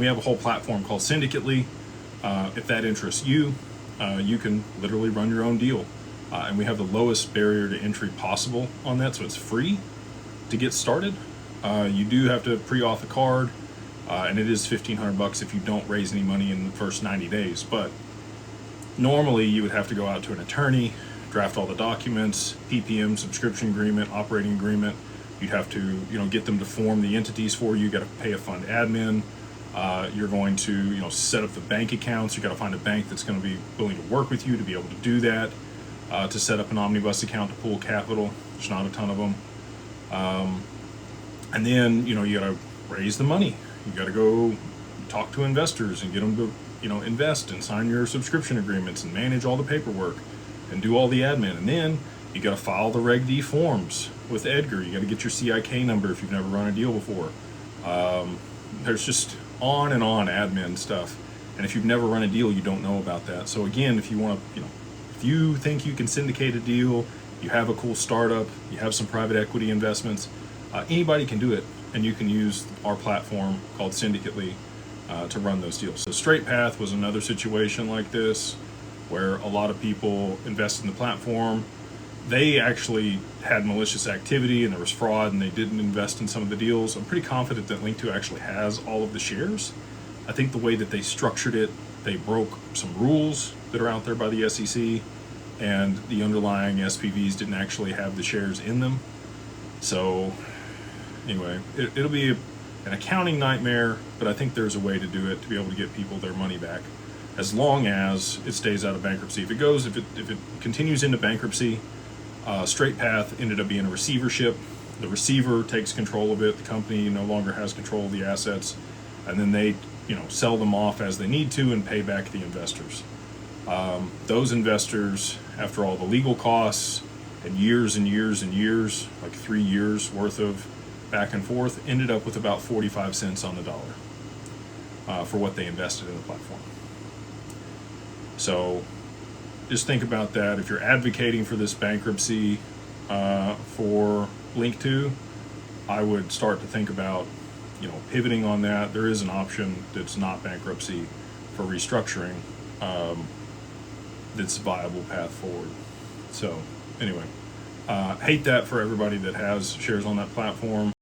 We have a whole platform called Syndicate. If that interests you, you can literally run your own deal. And we have the lowest barrier to entry possible on that, so it's free to get started. You do have to pre-auth a card, and it is $1,500 if you don't raise any money in the first 90 days. But normally you would have to go out to an attorney, draft all the documents, PPM, subscription agreement, operating agreement. You'd have to, get them to form the entities for you. You got to pay a fund admin. You're going to, set up the bank accounts. You got to find a bank that's going to be willing to work with you to be able to do that. To set up an omnibus account to pool capital. There's not a ton of them. And then, you got to raise the money. You got to go talk to investors and get them to, invest and sign your subscription agreements and manage all the paperwork and do all the admin. And then you got to file the Reg D forms with Edgar. You got to get your CIK number if you've never run a deal before. There's just on and on admin stuff. And if you've never run a deal, you don't know about that. So again, if you want to, if you think you can syndicate a deal, you have a cool startup, you have some private equity investments, anybody can do it. And you can use our platform called Syndicate to run those deals. So Straight Path was another situation like this, where a lot of people invested in the platform. They actually had malicious activity and there was fraud and they didn't invest in some of the deals. I'm pretty confident that Link2 actually has all of the shares. I think the way that they structured it, they broke some rules that are out there by the SEC, and the underlying SPVs didn't actually have the shares in them. So anyway, it'll be an accounting nightmare, but I think there's a way to do it to be able to get people their money back, as long as it stays out of bankruptcy. If it continues into bankruptcy, Straight Path ended up being a receivership. The receiver takes control of it. The company no longer has control of the assets, and then they, sell them off as they need to and pay back the investors. Those investors, after all the legal costs and years and years and years, like 3 years worth of back and forth, ended up with about 45 cents on the dollar for what they invested in the platform. So just think about that. If you're advocating for this bankruptcy for Link2, I would start to think about, pivoting on that. There is an option that's not bankruptcy for restructuring that's a viable path forward. So anyway, hate that for everybody that has shares on that platform.